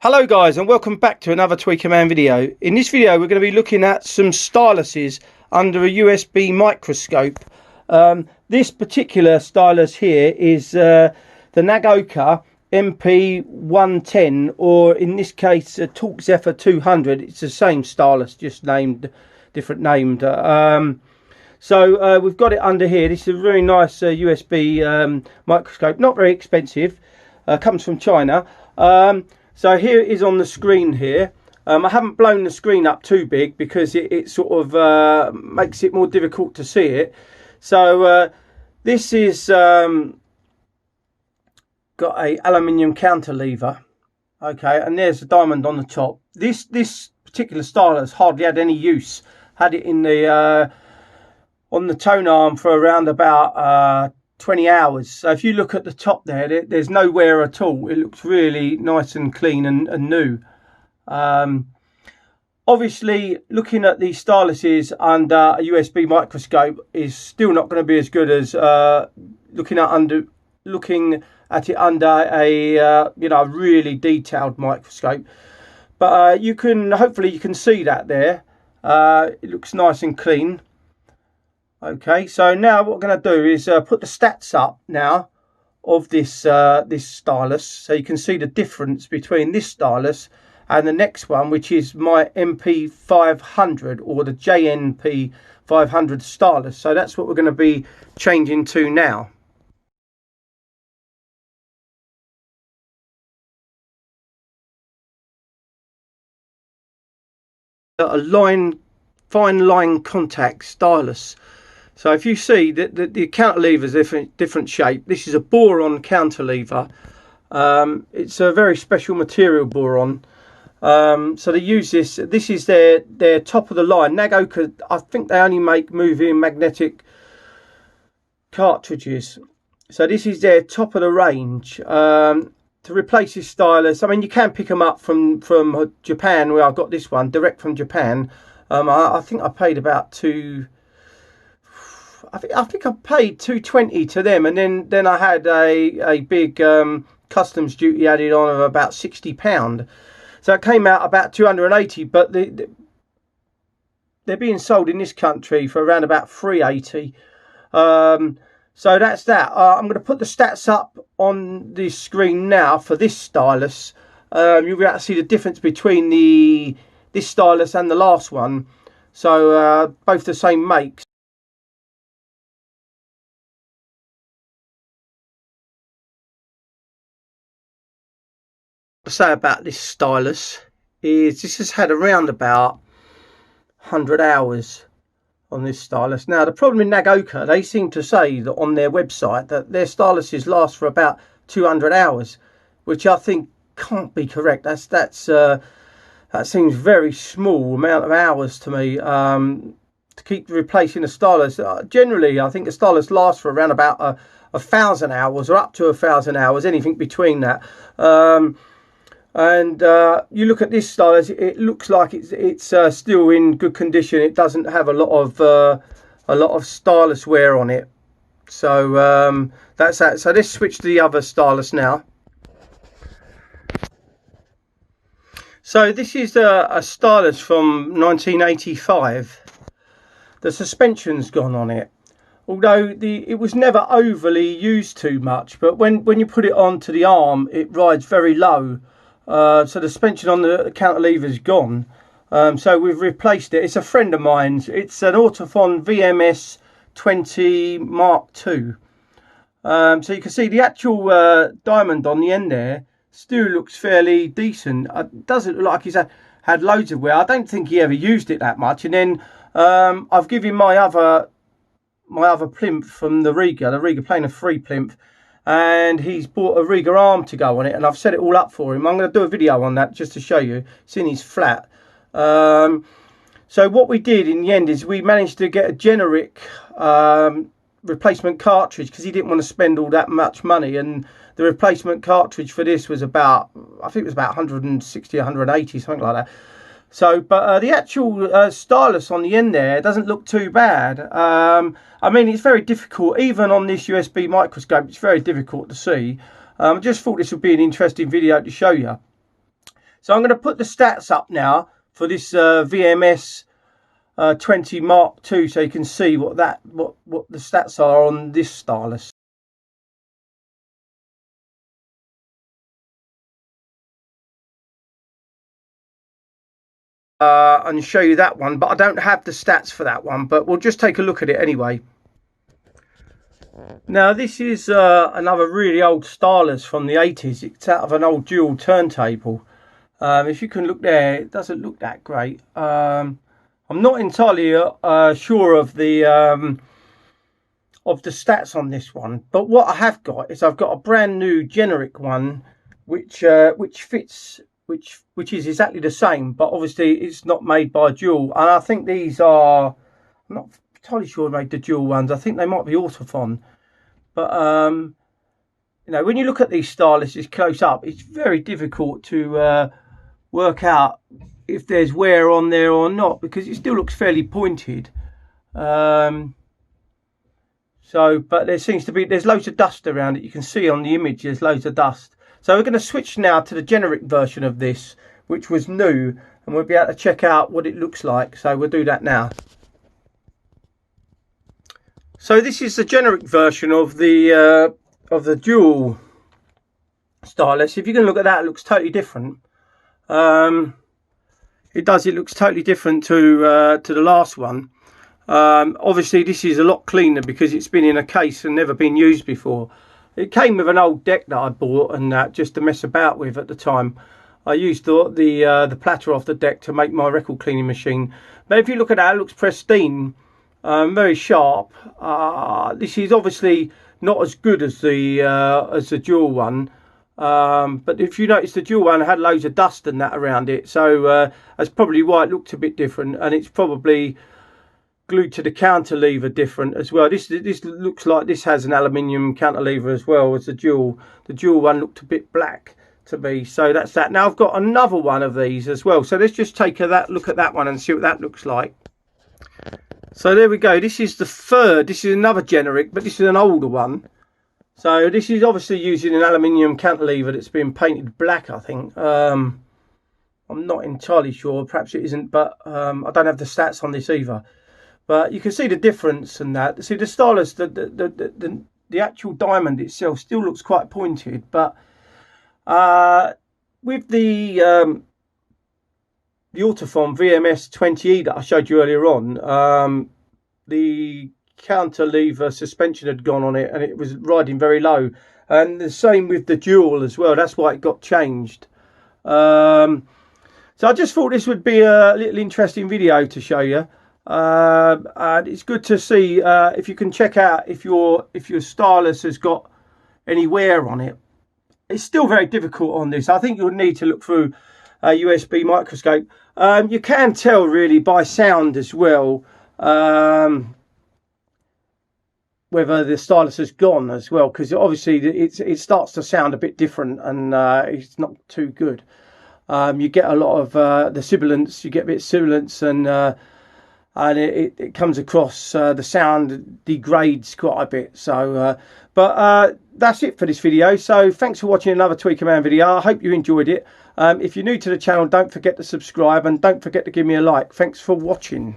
Hello guys, and welcome back to another Tweaker Man video. In this video we're going to be looking at some styluses under a USB microscope. This particular stylus here is the Nagaoka MP-110, or in this case a Torx Zephyr 200. It's the same stylus, just different named. So we've got it under here. This is a very nice USB microscope, not very expensive, comes from China. So here it is on the screen here. I haven't blown the screen up too big because it sort of makes it more difficult to see it. So this is got a aluminium cantilever, okay, and there's a diamond on the top. This particular stylus hardly had any use. Had it in the on the tone arm for around about 20 hours. So if you look at the top there's no wear at all. It looks really nice and clean and new. Obviously looking at these styluses under a USB microscope is still not going to be as good as looking at it under a really detailed microscope. But hopefully you can see that there. It looks nice and clean. Okay, so now what we're going to do is put the stats up now of this this stylus, so you can see the difference between this stylus and the next one, which is my MP-500 or the JNP-500 stylus. So that's what we're going to be changing to now. A fine line contact stylus. So if you see that the cantilever is different shape, this is a boron cantilever. It's a very special material, boron. So they use this. This is their top of the line. Nagaoka, I think they only make moving magnetic cartridges. So this is their top of the range. To replace this stylus, I mean, you can pick them up from Japan, where I got this one direct from Japan. I think I paid about I think I paid $2.20 to them, and then I had a big customs duty added on of about £60. So it came out about $280, but they're being sold in this country for around about $3.80. So that's that. I'm going to put the stats up on the screen now for this stylus. You'll be able to see the difference between this stylus and the last one. So both the same make. To say about this stylus is this has had around about 100 hours on this stylus. Now the problem in Nagaoka, they seem to say that on their website that their styluses last for about 200 hours, which I think can't be correct. That seems very small amount of hours to me to keep replacing a stylus. Generally I think a stylus lasts for around about 1,000 hours or up to 1,000 hours, anything between that. And you look at this stylus, it looks like it's still in good condition. It doesn't have a lot of stylus wear on it. So that's that. So let's switch to the other stylus now. So this is a stylus from 1985. The suspension's gone on it. Although it was never overly used too much, but when you put it onto the arm, it rides very low. So the suspension on the cantilever is gone. So we've replaced it. It's a friend of mine's. It's an Ortofon VMS 20 Mark II. So you can see the actual diamond on the end there still looks fairly decent. It doesn't look like he's had loads of wear. I don't think he ever used it that much. And then I've given my other plinth from the Riga Planer 3 plinth, and he's bought a Riga arm to go on it, and I've set it all up for him. I'm going to do a video on that just to show you. It's in his flat. So what we did in the end is we managed to get a generic replacement cartridge, because he didn't want to spend all that much money, and the replacement cartridge for this was about, I think it was about 160, 180, something like that. So, but the actual stylus on the end there doesn't look too bad. I mean, it's very difficult, even on this USB microscope, it's very difficult to see. I just thought this would be an interesting video to show you. So I'm going to put the stats up now for this VMS 20 Mark II, so you can see what the stats are on this stylus. And show you that one, but I don't have the stats for that one, but we'll just take a look at it anyway. Now this is another really old stylus from the 80s. It's out of an old dual turntable. If you can look there, it doesn't look that great. I'm not entirely sure of the stats on this one, but what I have got is I've got a brand new generic one which fits, which is exactly the same, but obviously it's not made by dual. And I think these are, I'm not entirely sure they made the dual ones. I think they might be Ortofon. But you know, when you look at these styluses close up, it's very difficult to work out if there's wear on there or not, because it still looks fairly pointed. But there seems to be, there's loads of dust around it. You can see on the image there's loads of dust. So we're going to switch now to the generic version of this, which was new, and we'll be able to check out what it looks like. So we'll do that now. So this is the generic version of the dual stylus. If you can look at that, it looks totally different. It looks totally different to the last one. Obviously this is a lot cleaner because it's been in a case and never been used before. It came with an old deck that I bought and just to mess about with at the time. I used the platter off the deck to make my record cleaning machine. But if you look at that, it looks pristine, very sharp. This is obviously not as good as the dual one. But if you notice, the dual one had loads of dust and that around it, so that's probably why it looked a bit different, and it's probably glued to the cantilever different as well. This looks like this has an aluminium cantilever as well as the dual. The dual one looked a bit black to me, so that's that. Now I've got another one of these as well, so let's just take a look at that one and see what that looks like. So there we go. This is the third. This is another generic, but this is an older one. So this is obviously using an aluminium cantilever that's been painted black, I think. I'm not entirely sure. Perhaps it isn't, but I don't have the stats on this either. But you can see the difference in that. See, the stylus, the actual diamond itself still looks quite pointed, but with the Ortofon VMS 20E that I showed you earlier on, the cantilever suspension had gone on it and it was riding very low, and the same with the dual as well. That's why it got changed. So I just thought this would be a little interesting video to show you, and it's good to see if you can check out if your stylus has got any wear on it. It's still very difficult on this. I think you'll need to look through a USB microscope. You can tell really by sound as well whether the stylus has gone as well, because obviously it starts to sound a bit different, and it's not too good. You get a lot of the sibilance, you get a bit of sibilance, and it comes across, the sound degrades quite a bit. So but that's it for this video. So thanks for watching another Tweaker Man video. I hope you enjoyed it. If you're new to the channel, don't forget to subscribe, and don't forget to give me a like. Thanks for watching.